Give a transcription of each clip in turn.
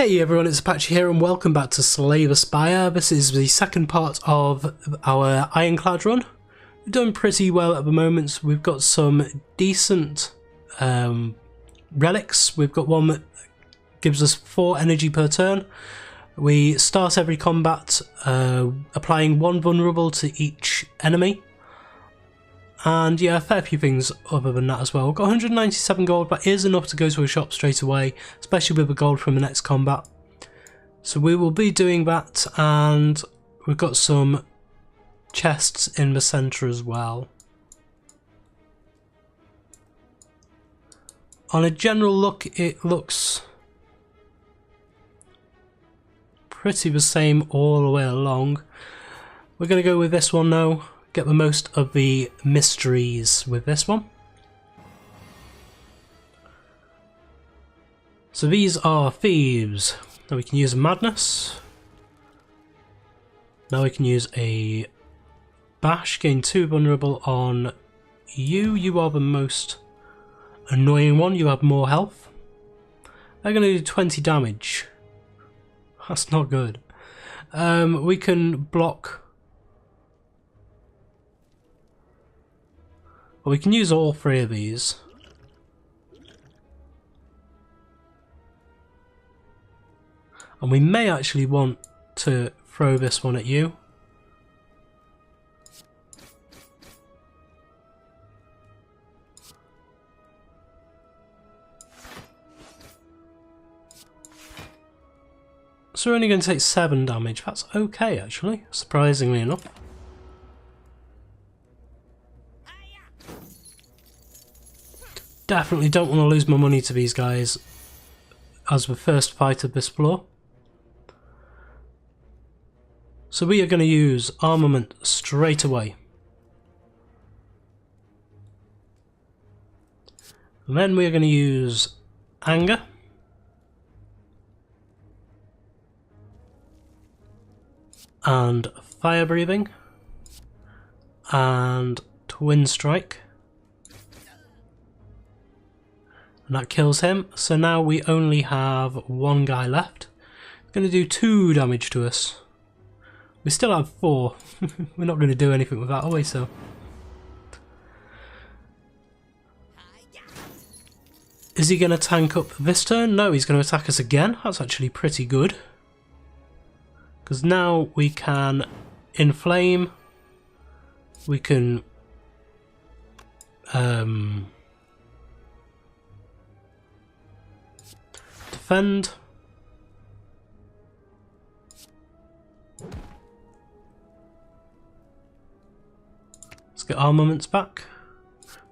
Hey everyone, it's Apache here and welcome back to Slay the Spire. This is the second part of our Ironclad run. We're doing pretty well at the moment. We've got some decent relics. We've got one that gives us 4 energy per turn. We start every combat applying 1 vulnerable to each enemy. And yeah, a fair few things other than that as well. We've got 197 gold, but is enough to go to a shop straight away, especially with the gold from the next combat. So we will be doing that, and we've got some chests in the centre as well. On a general look, it looks pretty the same all the way along. We're going to go with this one now. Get the most of the mysteries with this one. So these are thieves. Now we can use a madness. Now we can use a bash, gain 2 vulnerable on you. You are the most annoying one, you have more health. They're going to do 20 damage. That's not good. We can block. Well, we can use all 3 of these. And we may actually want to throw this one at you. So we're only going to take 7 damage. That's okay, actually, surprisingly enough. Definitely don't want to lose my money to these guys as the first fight of this floor. So we are going to use armament straight away. And then we are going to use anger. And fire breathing. And twin strike. And that kills him, so now we only have 1 guy left. It's going to do 2 damage to us. We still have 4. We're not going to do anything with that, are we? So is he going to tank up this turn? No, he's going to attack us again. That's actually pretty good. Because now we can inflame. We can defend. Let's get armaments back.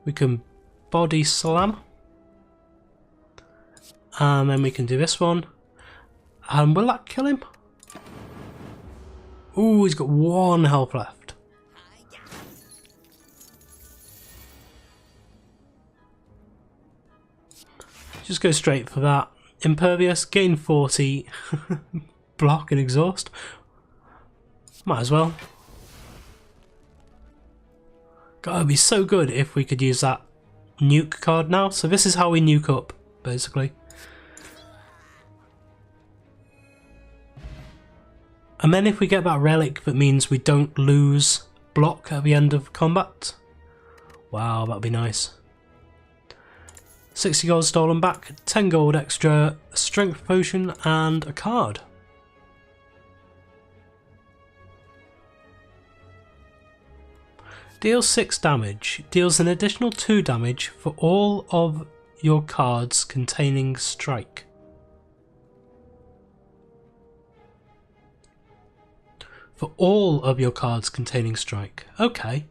We can body slam. And then we can do this one. And will that kill him? Ooh, he's got 1 health left. Just go straight for that. Impervious, gain 40, block and exhaust. Might as well. God, it'd be so good if we could use that nuke card now. So this is how we nuke up, basically. And then if we get that relic, that means we don't lose block at the end of combat. Wow, that'd be nice. 60 gold stolen back, 10 gold extra, a strength potion and a card. Deals 6 damage, deals an additional 2 damage for all of your cards containing strike. For all of your cards containing strike. Okay.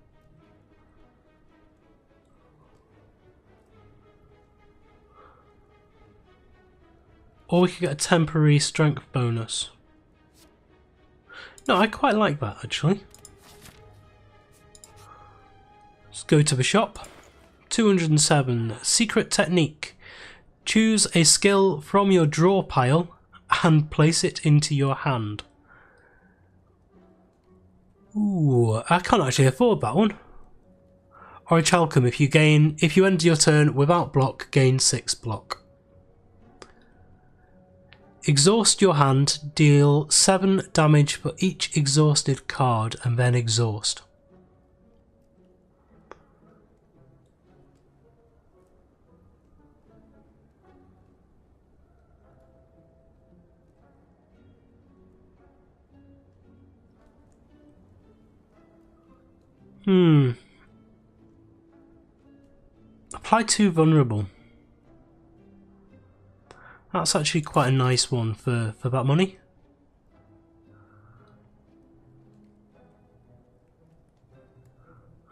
Or we could get a temporary strength bonus. No, I quite like that actually. Let's go to the shop. 207. Secret technique. Choose a skill from your draw pile and place it into your hand. Ooh, I can't actually afford that one. Or a Chalcom, if you end your turn without block, gain 6 block. exhaust your hand, deal 7 damage for each exhausted card, and then exhaust. Apply 2 vulnerable. That's actually quite a nice one for that money.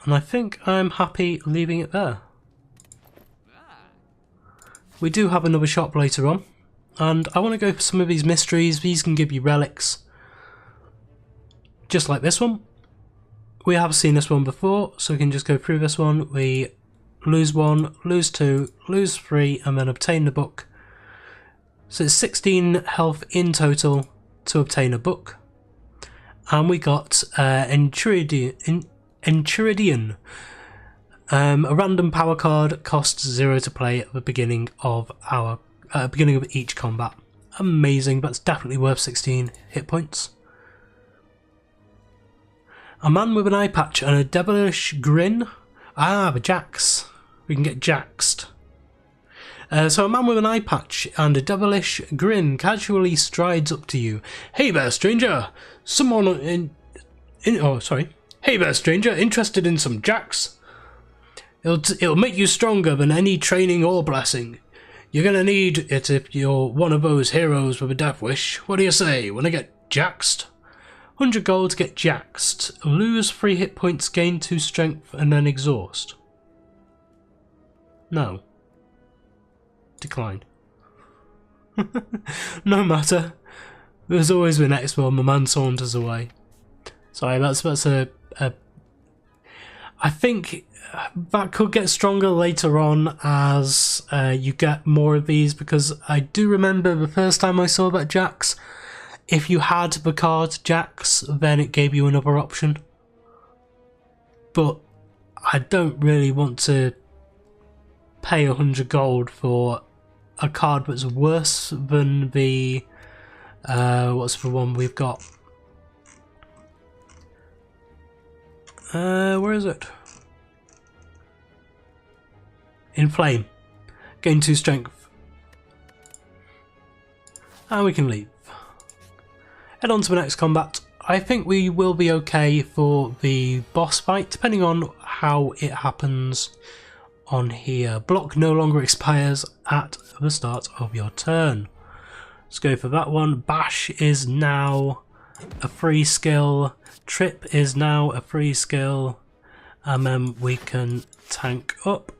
And I think I'm happy leaving it there. We do have another shop later on, and I want to go for some of these mysteries. These can give you relics, just like this one. We have seen this one before, so we can just go through this one. We lose 1, lose 2, lose 3, and then obtain the book. So it's 16 health in total to obtain a book. And we got Enchiridion. A random power card, costs 0 to play at the beginning of each combat. Amazing, that's definitely worth 16 hit points. A man with an eye patch and a devilish grin. Ah, the jacks. We can get jaxed. So a man with an eye patch and a devilish grin casually strides up to you. Hey there, stranger. Hey there, stranger. Interested in some jacks? It'll make you stronger than any training or blessing. You're gonna need it if you're one of those heroes with a death wish. What do you say? Wanna get jaxed? 100 gold to get jaxed. Lose 3 hit points, gain 2 strength, and then exhaust. No. Declined. No matter. There's always the next one. My man saunters away. Sorry, that's a I think that could get stronger later on as you get more of these, because I do remember the first time I saw that Jax, if you had the card Jax, then it gave you another option. But I don't really want to pay 100 gold for a card that's worse than the what's the one we've got? Where is it? Inflame. Gain 2 strength. And we can leave. Head on to the next combat. I think we will be okay for the boss fight, depending on how it happens on here. Block no longer expires at the start of your turn. Let's go for that one. Bash is now a free skill. Trip is now a free skill. And then we can tank up.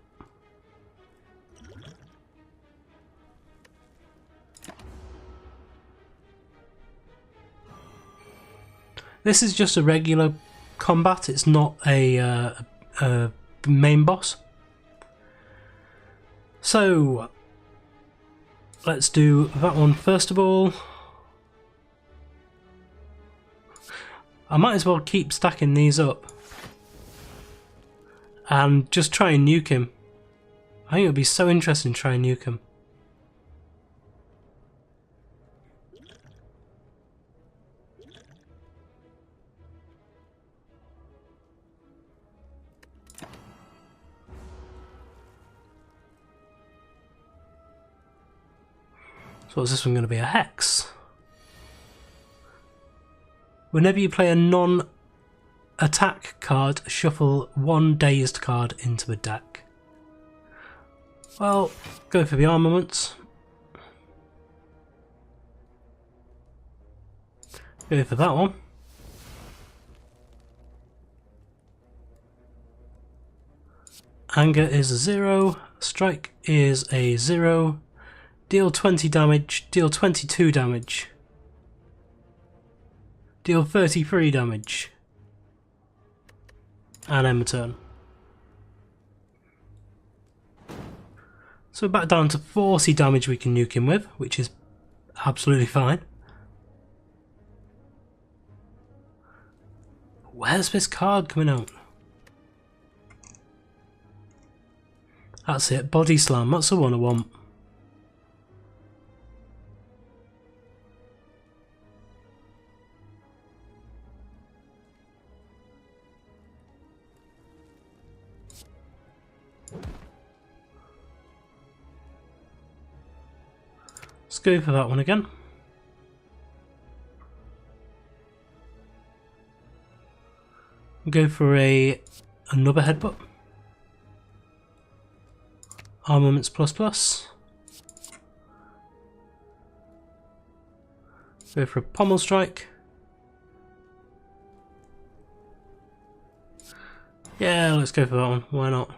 This is just a regular combat, it's not a main boss. So, let's do that one first of all. I might as well keep stacking these up and just try and nuke him. I think it would be so interesting to try and nuke him. So is this one going to be a hex? Whenever you play a non-attack card, shuffle 1 dazed card into the deck. Well, go for the armaments. Go for that one. Anger is a 0. Strike is a 0. Deal 20 damage, deal 22 damage. Deal 33 damage. And end my turn. So back down to 40 damage we can nuke him with, which is absolutely fine. Where's this card coming out? That's it, Body Slam, that's the one I want. Let's go for that one again. Go for another headbutt. Armaments ++. Go for a pommel strike. Yeah, let's go for that one. Why not?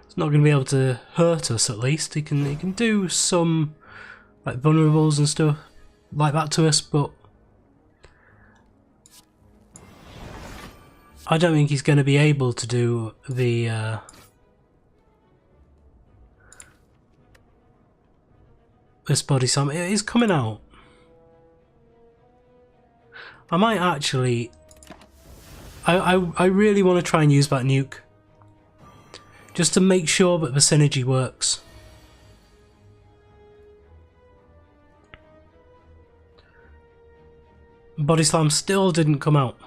It's not going to be able to hurt us. At least he can do some like vulnerables and stuff like that to us, but I don't think he's going to be able to do the this body slam. It is coming out. I might actually. I really want to try and use that nuke, just to make sure that the synergy works. Body slam still didn't come out.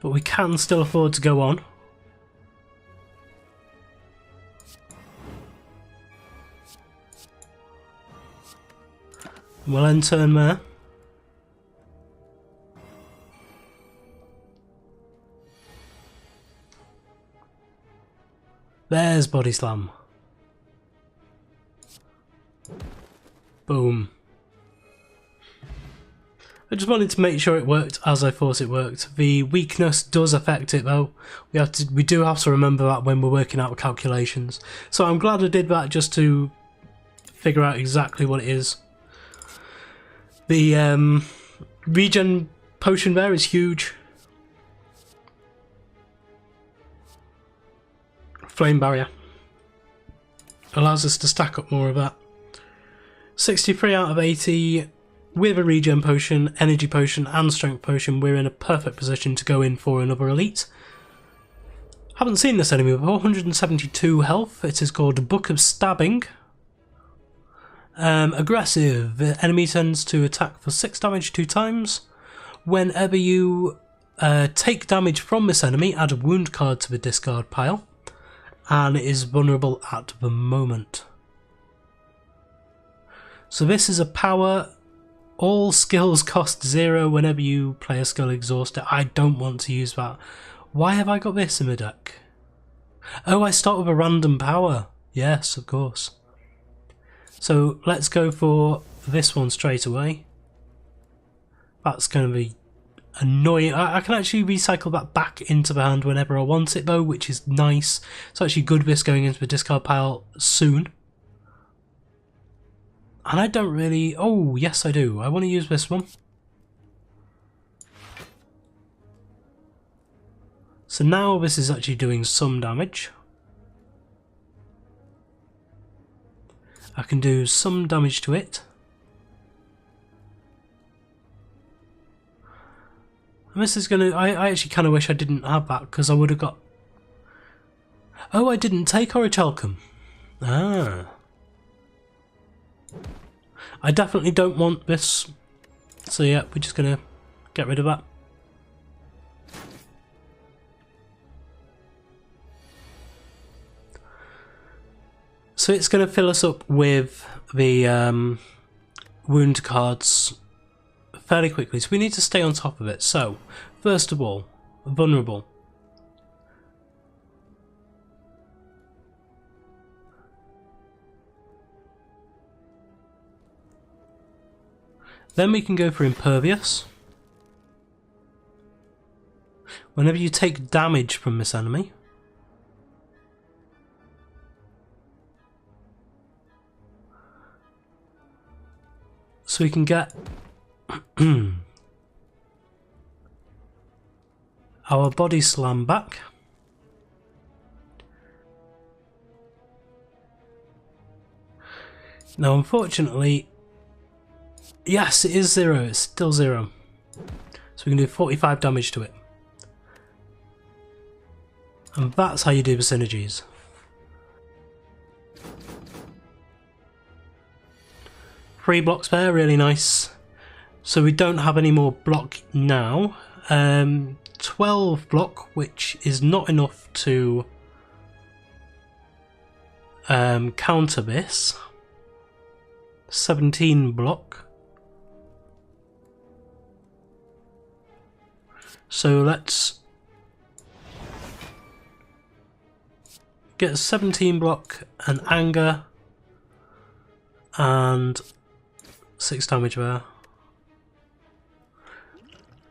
But we can still afford to go on. We'll end turn there. There's body slam. Boom. I just wanted to make sure it worked as I thought it worked. The weakness does affect it though. We do have to remember that when we're working out calculations. So I'm glad I did that just to figure out exactly what it is. The regen potion there is huge. Flame barrier allows us to stack up more of that. 63 out of 80 with a regen potion, energy potion and strength potion. We're in a perfect position to go in for another elite. Haven't seen this enemy before. 172 health. It is called Book of Stabbing. Aggressive. The enemy tends to attack for 6 damage 2 times. Whenever you take damage from this enemy, add a wound card to the discard pile. And it is vulnerable at the moment. So this is a power. All skills cost 0 whenever you play a skill exhausted. I don't want to use that. Why have I got this in the deck? Oh, I start with a random power. Yes, of course. So let's go for this one straight away. That's going to be annoying. I can actually recycle that back into the hand whenever I want it though, which is nice. It's actually good this going into the discard pile soon. And I don't really... Oh, yes I do. I want to use this one. So now this is actually doing some damage. I can do some damage to it. And this is going to... I actually kind of wish I didn't have that, because I would have got... Oh, I didn't take Orichalcum. Ah. I definitely don't want this. So yeah, we're just going to get rid of that. So it's going to fill us up with the wound cards fairly quickly, so we need to stay on top of it. So, first of all, vulnerable. Then we can go for impervious. Whenever you take damage from this enemy, so we can get our body slam back. Now unfortunately, yes, it is 0, it's still 0. So we can do 45 damage to it. And that's how you do the synergies. Three blocks there, really nice. So we don't have any more block now. 12 block, which is not enough to counter this. 17 block. So let's get 17 block and anger and 6 damage there.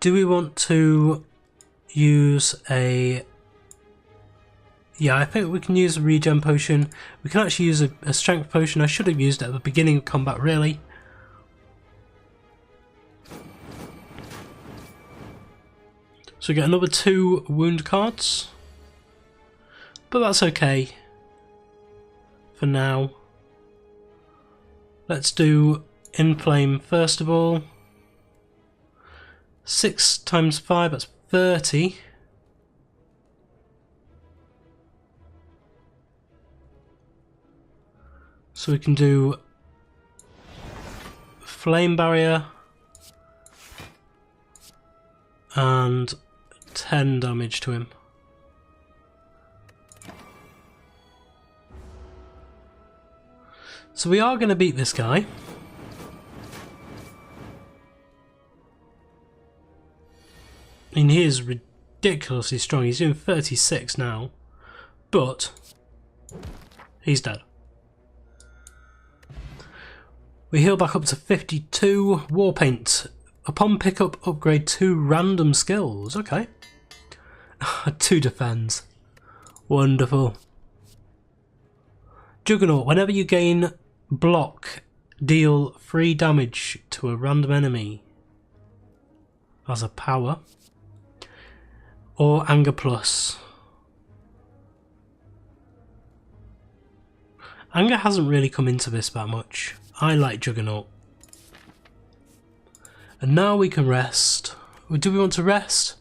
Do we want to use a... Yeah, I think we can use a regen potion. We can actually use a strength potion. I should have used it at the beginning of combat, really. So we get another 2 wound cards. But that's okay for now. Let's do Inflame first of all. 6 times 5, that's 30. So we can do Flame Barrier and 10 damage to him. So we are going to beat this guy. I mean, he is ridiculously strong. He's doing 36 now, but he's dead. We heal back up to 52. Warpaint. Upon pickup, upgrade 2 random skills. Okay. 2 defense. Wonderful. Juggernaut. Whenever you gain block, deal 3 damage to a random enemy as a power. Or Anger Plus. Anger hasn't really come into this that much. I like Juggernaut. And now we can rest. Do we want to rest?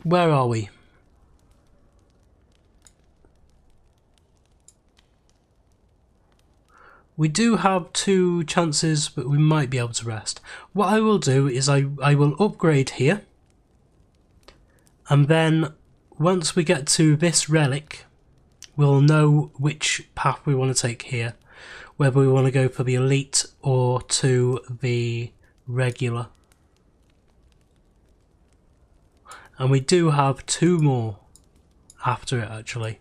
Where are we? We do have 2 chances, but we might be able to rest. What I will do is I will upgrade here. And then once we get to this relic, we'll know which path we want to take here. Whether we want to go for the elite or to the regular. And we do have 2 more after it actually.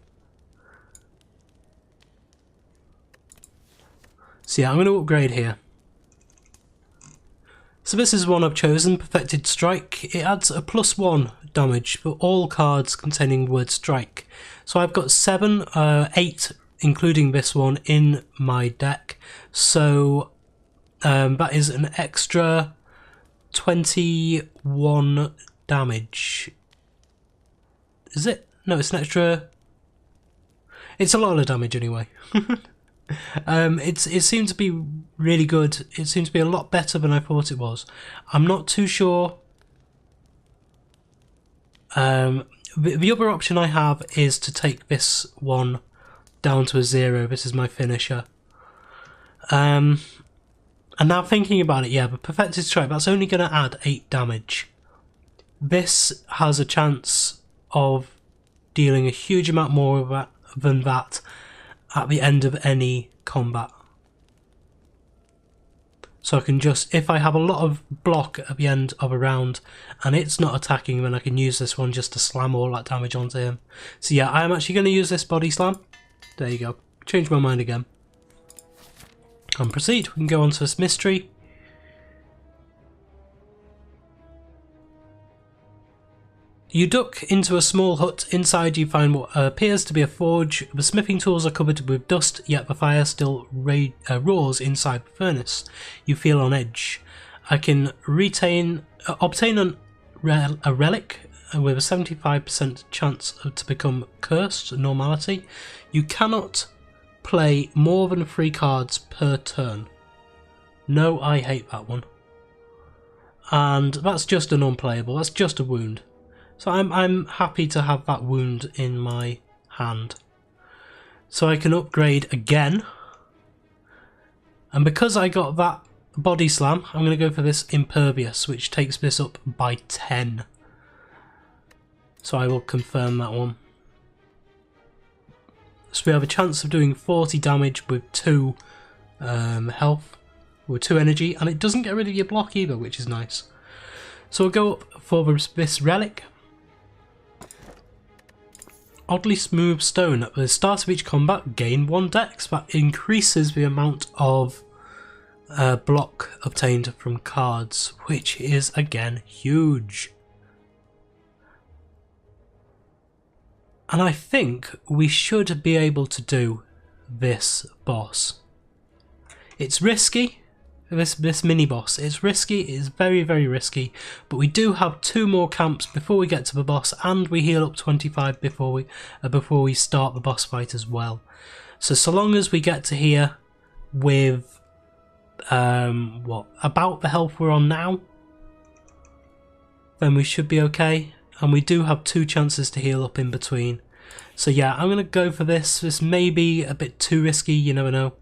So yeah, I'm going to upgrade here. So this is one I've chosen, Perfected Strike. It adds a +1 damage for all cards containing the word strike. So I've got 7, 8 including this one in my deck. So that is an extra 21 damage. Is it? No, it's an extra... It's a lot of damage anyway. It seemed to be really good. It seemed to be a lot better than I thought it was. I'm not too sure. The other option I have is to take this one down to a 0. This is my finisher. And now thinking about it, yeah, the Perfected Strike, that's only going to add 8 damage. This has a chance of dealing a huge amount more than that at the end of any combat. So I can just, if I have a lot of block at the end of a round and it's not attacking, then I can use this one just to slam all that damage onto him. So yeah, I am actually going to use this body slam. There you go. Change my mind again. And proceed. We can go on to this mystery. You duck into a small hut. Inside you find what appears to be a forge. The smithing tools are covered with dust, yet the fire still roars inside the furnace. You feel on edge. I can obtain a relic with a 75% chance to become cursed, normality. You cannot play more than 3 cards per turn. No, I hate that one. And that's just a non-playable, that's just a wound. So I'm happy to have that wound in my hand. So I can upgrade again. And because I got that body slam, I'm going to go for this impervious, which takes this up by 10. So I will confirm that one. So we have a chance of doing 40 damage with 2 health, with 2 energy, and it doesn't get rid of your block either, which is nice. So we'll go up for this relic. Oddly smooth stone. At the start of each combat, gain 1 dex. That increases the amount of block obtained from cards, which is again huge. And I think we should be able to do this boss. It's risky, this mini boss. It's risky, it's very, very risky, but we do have 2 more camps before we get to the boss, and we heal up 25 before we start the boss fight as well. So long as we get to here with about the health we're on now, then we should be okay. And we do have 2 chances to heal up in between. So yeah, I'm going to go for this. This may be a bit too risky, you never know.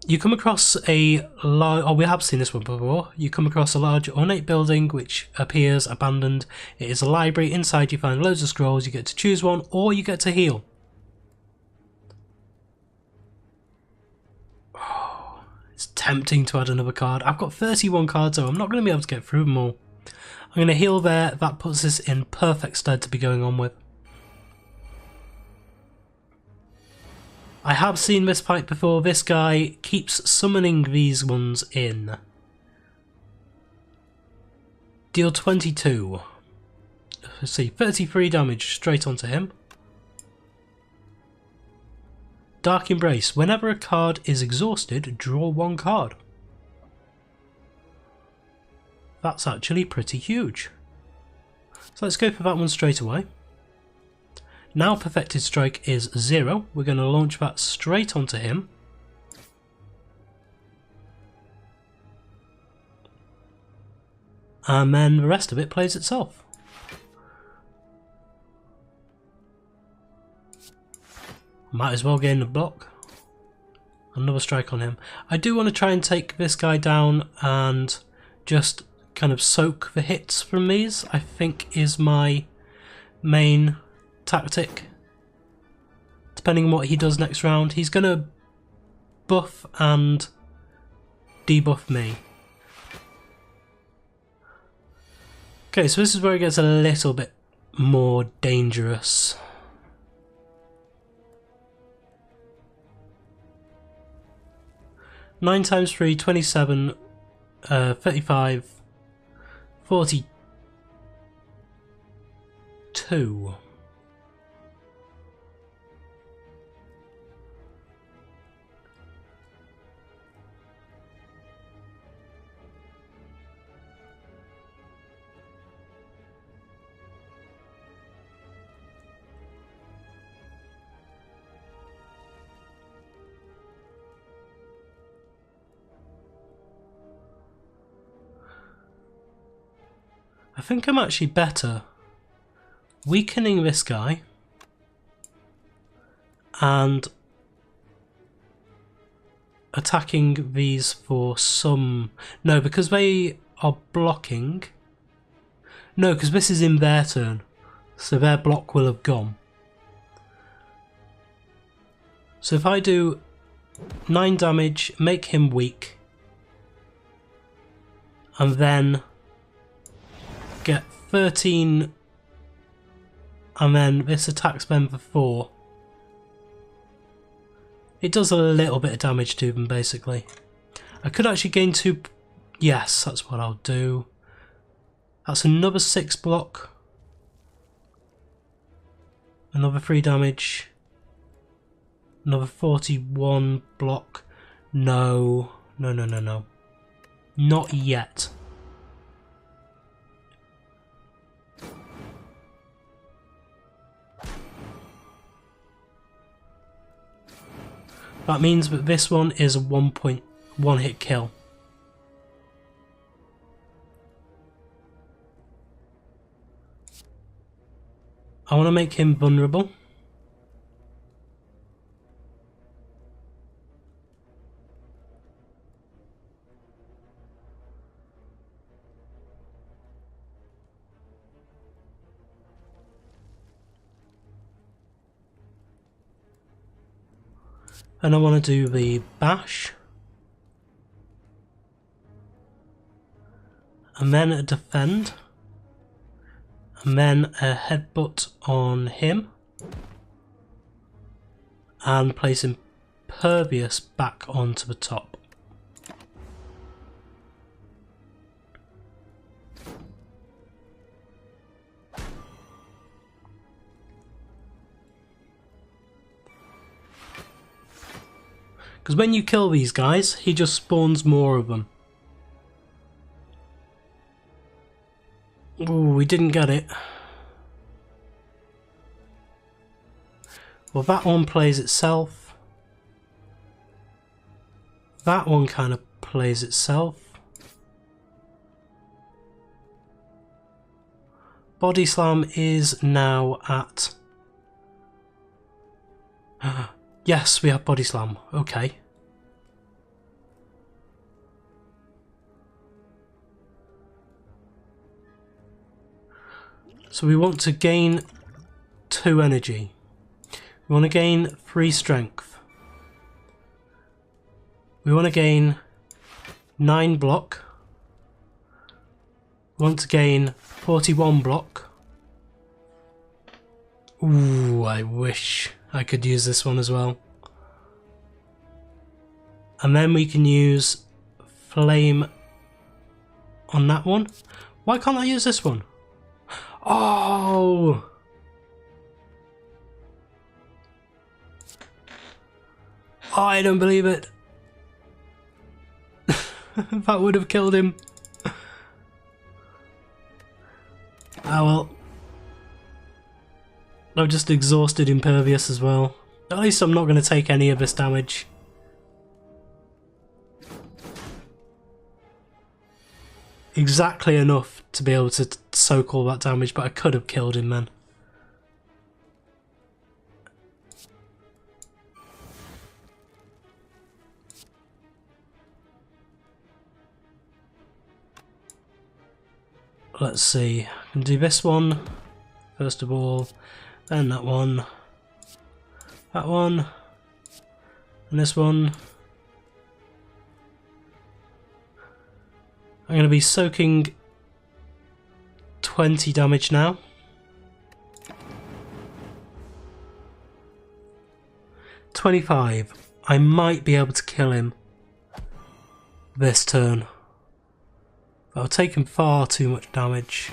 You come across a large... Oh, we have seen this one before. You come across a large ornate building which appears abandoned. It is a library. Inside you find loads of scrolls. You get to choose one, or you get to heal. Oh, it's tempting to add another card. I've got 31 cards, so I'm not going to be able to get through them all. I'm going to heal there. That puts us in perfect stead to be going on with. I have seen this fight before. This guy keeps summoning these ones in. Deal 22. Let's see, 33 damage straight onto him. Dark Embrace. Whenever a card is exhausted, draw 1 card. That's actually pretty huge. So let's go for that one straight away. Now Perfected Strike is 0. We're going to launch that straight onto him. And then the rest of it plays itself. Might as well gain the block. Another strike on him. I do want to try and take this guy down and just kind of soak the hits from these, I think is my main tactic. Depending on what he does next round, he's going to buff and debuff me. Okay, so this is where it gets a little bit more dangerous. Nine times 3, 27, 35, 42. I think I'm actually better weakening this guy and attacking these for some... No, because they are blocking. No, because this is in their turn, so their block will have gone. So if I do 9 damage, make him weak, and then get 13, and then this attacks them for 4. It does a little bit of damage to them, basically. I could actually gain 2... Yes, that's what I'll do. That's another 6 block. Another 3 damage. Another 41 block. No. No, no, no, no. Not yet. That means that this one is a 1 hit kill. I want to make him vulnerable. And I want to do the bash. And then a defend. And then a headbutt on him. And place impervious back onto the top. Because when you kill these guys, he just spawns more of them. Ooh, we didn't get it. Well, that one plays itself. That one kind of plays itself. Body Slam is now at... Yes, we have Body Slam. Okay. So we want to gain 2 energy. We want to gain 3 strength. We want to gain 9 block. We want to gain 41 block. Ooh, I wish I could use this one as well. And then we can use flame on that one. Why can't I use this one? Oh! I don't believe it. That would have killed him. Ah well. I've just exhausted Impervious as well. At least I'm not going to take any of this damage. Exactly enough to be able to soak all that damage, but I could have killed him then. Let's see, I can do this one first of all, then that one, and this one. I'm going to be soaking 20 damage now. $25. I might be able to kill him this turn. I've taken far too much damage.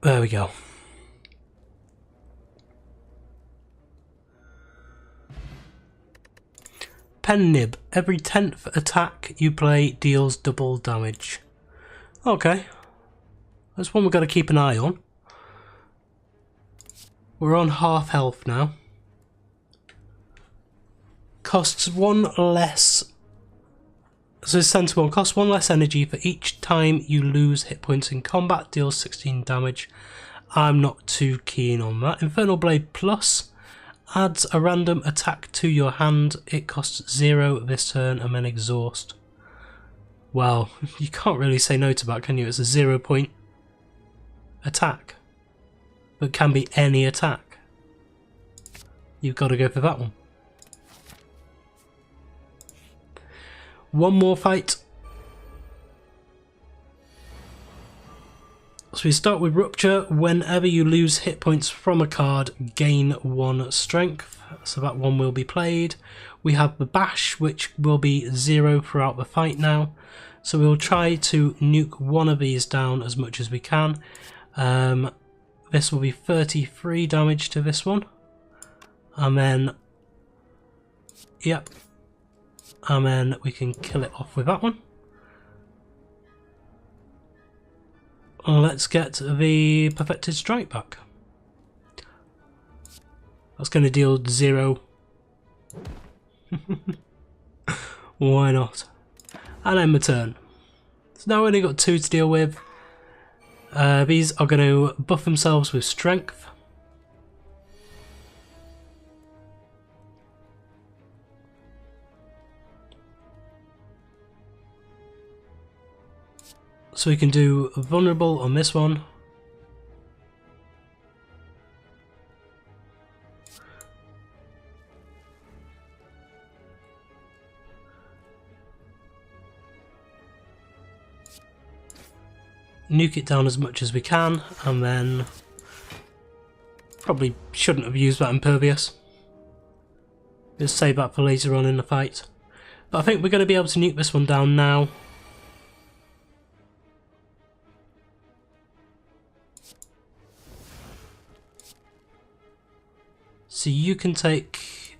There we go. Pen Nib. Every 10th attack you play deals double damage. Okay. That's one we've got to keep an eye on. We're on half health now. Costs 1 less. So Center 1 costs 1 less energy for each time you lose hit points in combat, deals 16 damage. I'm not too keen on that. Infernal Blade Plus adds a random attack to your hand. It costs 0 this turn and then exhaust. Well, you can't really say no to that, can you? It's a 0 point attack. But can be any attack. You've got to go for that one. One more fight. So we start with Rupture. Whenever you lose hit points from a card, gain 1 strength. So that one will be played. We have the Bash, which will be 0 throughout the fight now. So we'll try to nuke one of these down as much as we can. This will be 33 damage to this one. And then... Yep. And then we can kill it off with that one. Let's get the Perfected Strike back. That's going to deal 0 Why not? And end my turn. So now we've only got 2 to deal with. These are going to buff themselves with strength. So we can do vulnerable on this one. Nuke it down as much as we can, and then probably shouldn't have used that impervious. Just save that for later on in the fight. But I think we're going to be able to nuke this one down now. So you can take...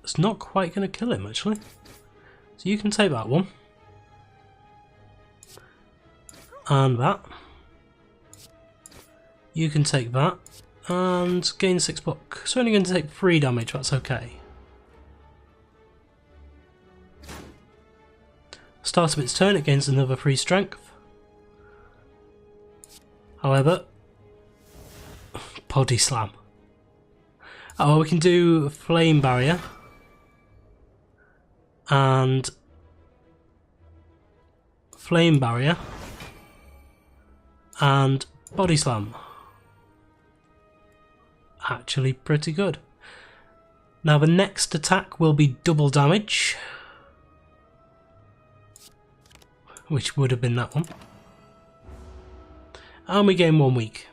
It's not quite going to kill him actually. So you can take that one. And that. You can take that. And gain 6 block. So only going to take 3 damage, that's okay. Start of its turn, it gains another 3 strength. However, body slam. Oh, well, we can do flame barrier. And flame barrier. And body slam. Actually pretty good. Now the next attack will be double damage, which would have been that one. And we gain 1 week.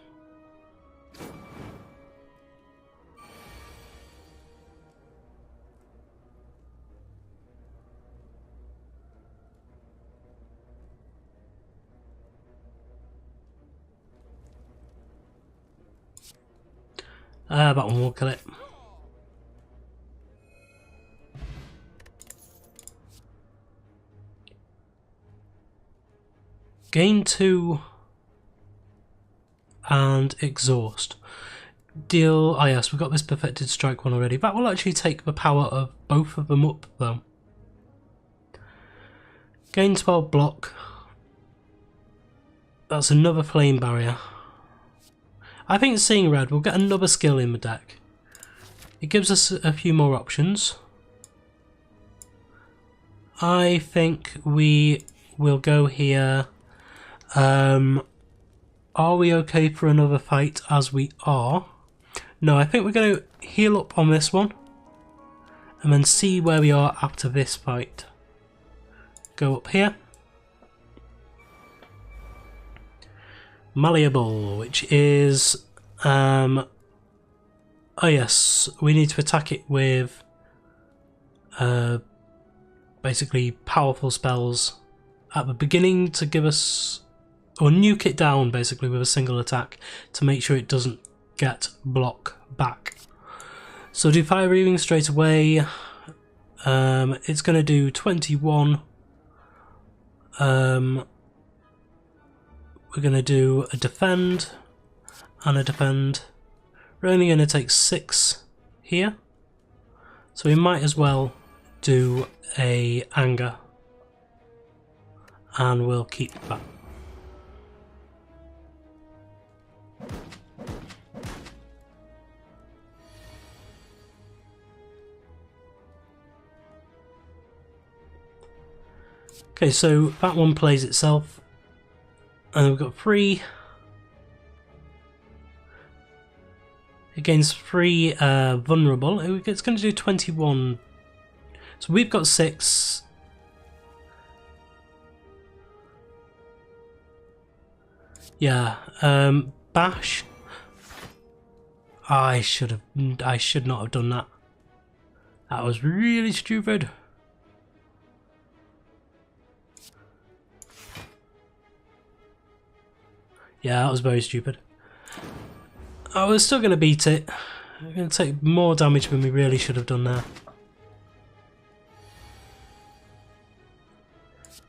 That one will kill it. Gain 2 and exhaust. Deal... Ah yes, we've got this perfected strike one already. That will actually take the power of both of them up though. Gain 12 block. That's another flame barrier. I think seeing red, we'll get another skill in the deck. It gives us a few more options. I think we will go here. Are we okay for another fight? As we are. No, I think we're going to heal up on this one. And then see where we are after this fight. Go up here. Malleable, which is oh yes, we need to attack it with basically powerful spells at the beginning to give us, or nuke it down basically with a single attack to make sure it doesn't get block back. So do fire breathing straight away. It's going to do 21. We're going to do a defend and a defend. We're only going to take 6 here. So we might as well do a anger. And we'll keep that. Okay, so that one plays itself. And we've got 3 against 3 vulnerable. It's going to do 21. So we've got 6. Yeah, bash. I should not have done that. That was really stupid. Yeah, that was very stupid. I was still going to beat it. I'm going to take more damage than we really should have done there.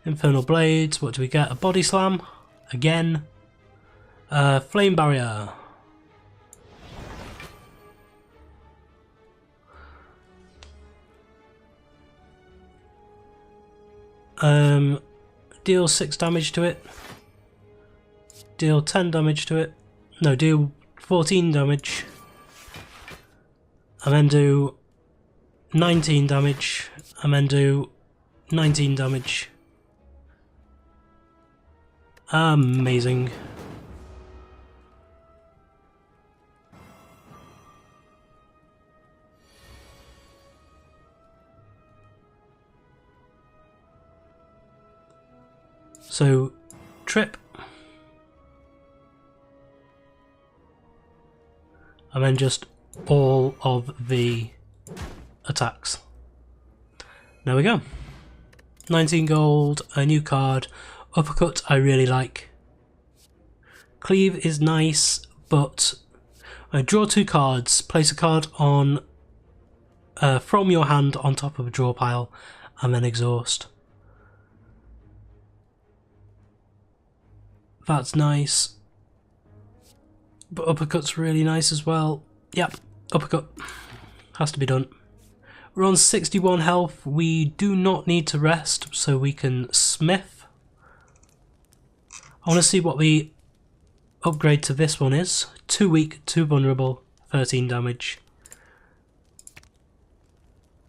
Infernal Blades, what do we get? A body slam. Again. Flame barrier. Deal 6 damage to it. Deal 10 damage to it. No, deal 14 damage. And then do 19 damage. And then do 19 damage. Amazing. So, trip. And then just all of the attacks. There we go. 19 gold, a new card. Uppercut I really like. Cleave is nice, but I draw 2 cards, place a card on from your hand on top of a draw pile, and then exhaust. That's nice. But uppercut's really nice as well. Yep, uppercut. Has to be done. We're on 61 health. We do not need to rest, so we can smith. I want to see what the upgrade to this one is. 2 weak, 2 vulnerable, 13 damage.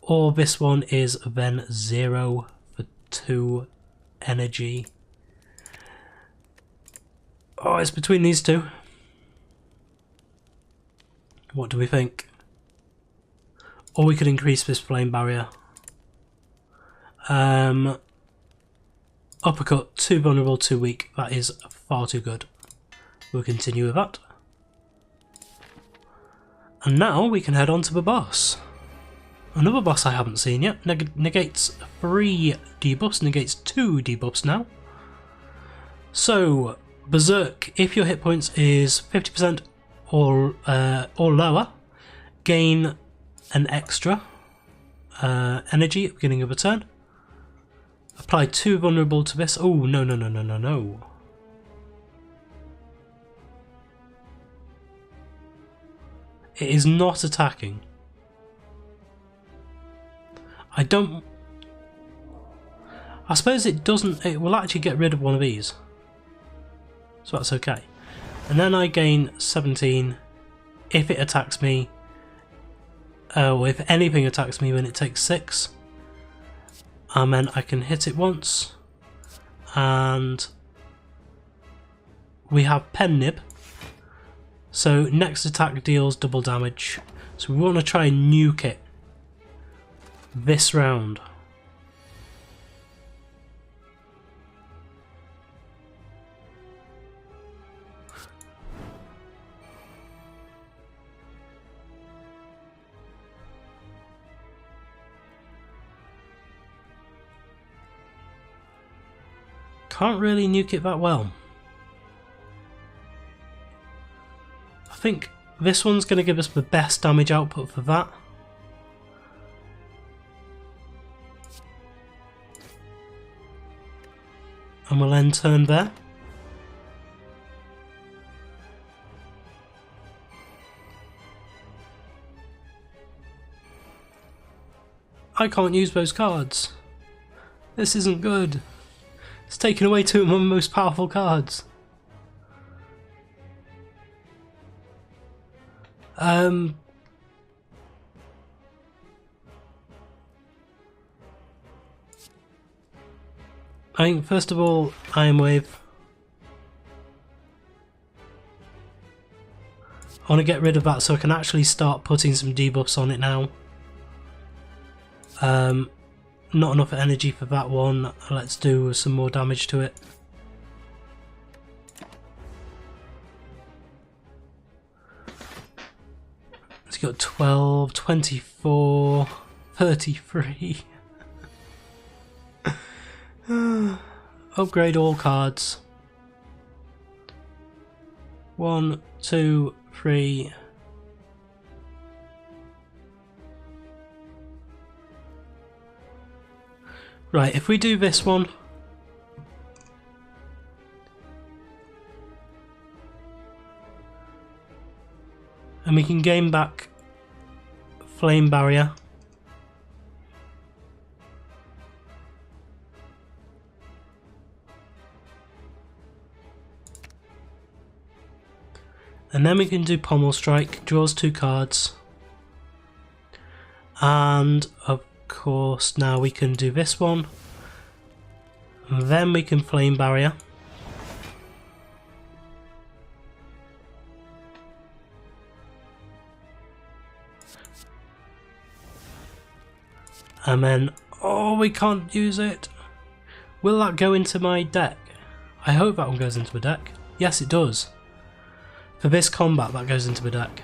Or this one is then 0 for 2 energy. Oh, it's between these two. What do we think? Or we could increase this flame barrier. Uppercut, 2 vulnerable, 2 weak. That is far too good. We'll continue with that. And now we can head on to the boss. Another boss I haven't seen yet. Negates 3 debuffs, negates 2 debuffs now. So, Berserk, if your hit points is 50% or lower, gain an extra energy at the beginning of a turn. Apply 2 vulnerable to this. Oh, no, no, no, no, no, no. It is not attacking. I suppose it doesn't. It will actually get rid of one of these. So that's okay. And then I gain 17 if it attacks me. Oh, if anything attacks me, then it takes 6. And then I can hit it once. And we have Pen Nib. So next attack deals double damage. So we want to try and nuke it this round. Can't really nuke it that well. I think this one's going to give us the best damage output for that. And we'll end turn there. I can't use those cards. This isn't good. It's taken away 2 of my most powerful cards. I think first of all, Iron Wave. I want to get rid of that so I can actually start putting some debuffs on it now. Not enough energy for that one. Let's do some more damage to it. It's got 12, 24, 33. Upgrade all cards. 1, 2, 3. Right, if we do this one, and we can gain back flame barrier. And then we can do Pommel Strike, draws 2 cards. And of course now we can do this one. And then we can Flame Barrier. And then, oh, we can't use it. Will that go into my deck? I hope that one goes into my deck. Yes, it does. For this combat, that goes into my deck.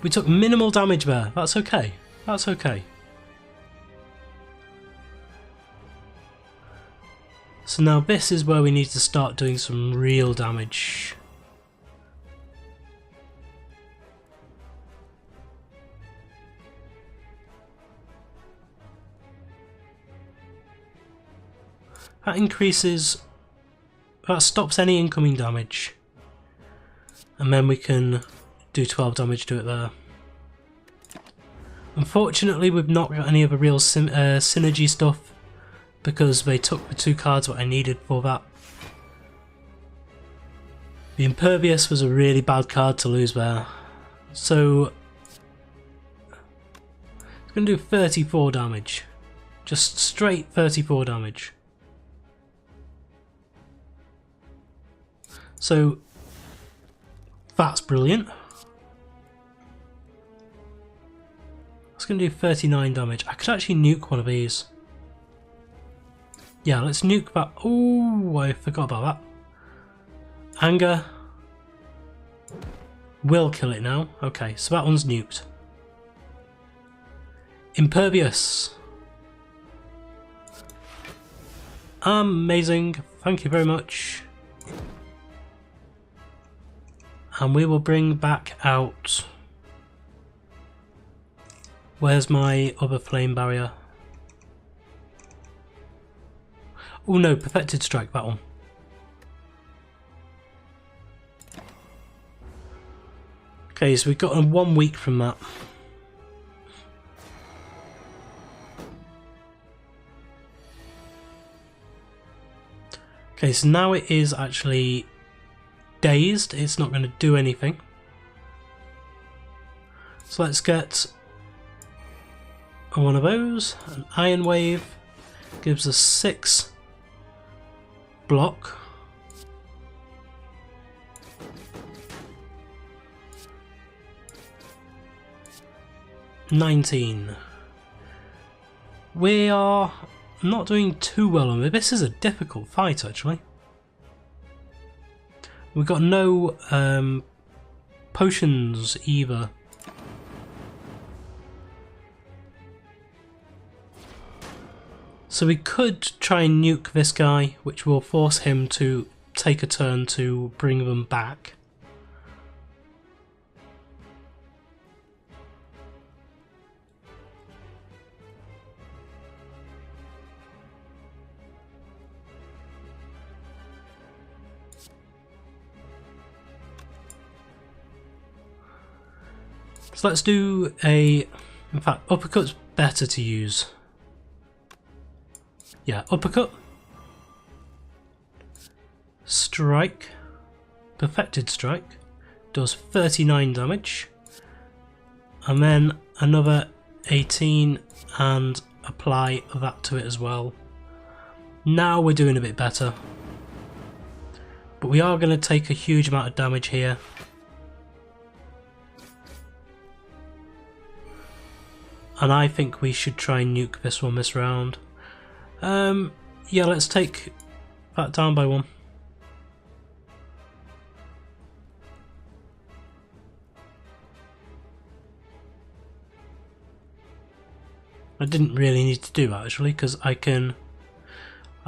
We took minimal damage there. That's okay. That's okay. So now this is where we need to start doing some real damage. That increases, that stops any incoming damage. And then we can do 12 damage to it there. Unfortunately, we've not got any of the real synergy stuff because they took the 2 cards what I needed for that. The Impervious was a really bad card to lose there. So it's going to do 34 damage. Just straight 34 damage. So that's brilliant. It's going to do 39 damage. I could actually nuke one of these. Yeah, let's nuke that. Oh, I forgot about that. Anger. Will kill it now. Okay, so that one's nuked. Impervious. Amazing. Thank you very much. And we will bring back out... Where's my other flame barrier? Oh no, Perfected Strike, that one. Okay, so we've got 1 week from that. Okay, so now it is actually dazed. It's not going to do anything. So let's get one of those. An Iron Wave gives us 6 block. $19. We are not doing too well on it. This is a difficult fight actually. We've got no potions either. So we could try and nuke this guy, which will force him to take a turn to bring them back. So let's do a... In fact, uppercut's better to use. Yeah, uppercut. Strike. Perfected Strike. Does 39 damage. And then another 18 and apply that to it as well. Now we're doing a bit better. But we are going to take a huge amount of damage here. And I think we should try and nuke this one this round. Yeah, let's take that down by 1. I didn't really need to do that actually, because I can...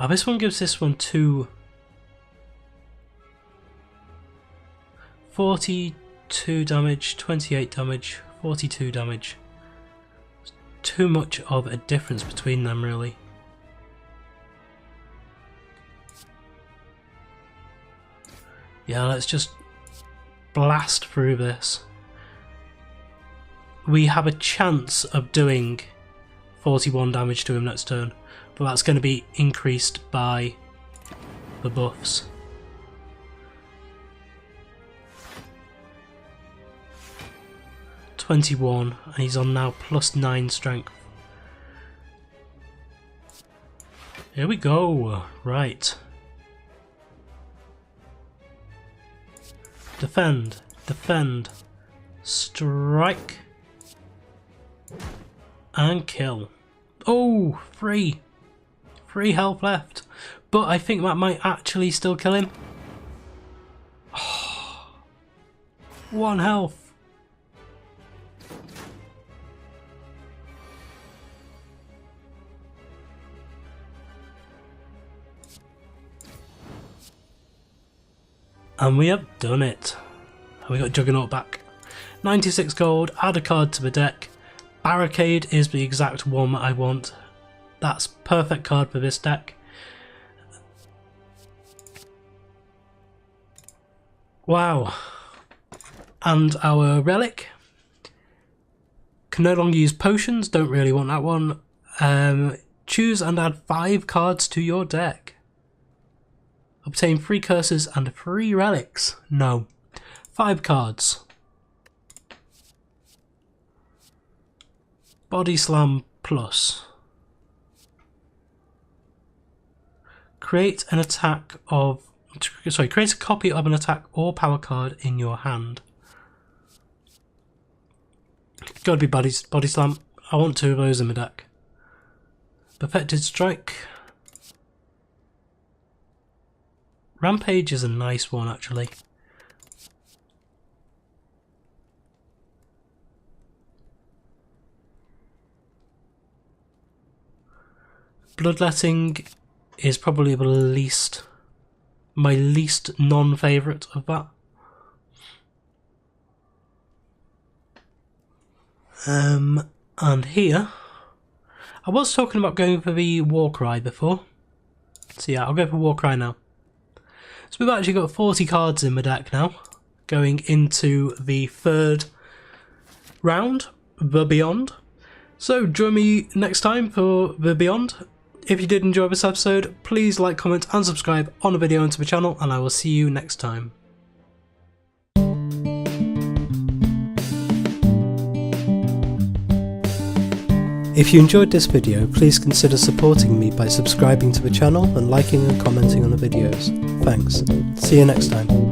this one gives this one 42 damage, 28 damage, 42 damage. Too much of a difference between them really. Yeah, let's just blast through this. We have a chance of doing 41 damage to him next turn, but that's going to be increased by the buffs. +21, and he's on now +9 strength. Here we go. Right. Defend. Defend. Strike. And kill. Oh, 3. 3 health left. But I think that might actually still kill him. Oh, 1 health. And we have done it. We got Juggernaut back. 96 gold, add a card to the deck. Barricade is the exact one that I want. That's perfect card for this deck. Wow. And our relic. Can no longer use potions, don't really want that one. Choose and add 5 cards to your deck. Obtain 3 curses and 3 relics. No. 5 cards. Body Slam Plus. Create an attack of... Sorry, create a copy of an attack or power card in your hand. Gotta be Body Slam. I want 2 of those in my deck. Perfected Strike. Rampage is a nice one, actually. Bloodletting is probably my least non-favourite of that. And here, I was talking about going for the Warcry before. So yeah, I'll go for Warcry now. So we've actually got 40 cards in my deck now, going into the 3rd round, the Beyond. So join me next time for the Beyond. If you did enjoy this episode, please like, comment and subscribe on the video and to the channel, and I will see you next time. If you enjoyed this video, please consider supporting me by subscribing to the channel and liking and commenting on the videos. Thanks. See you next time.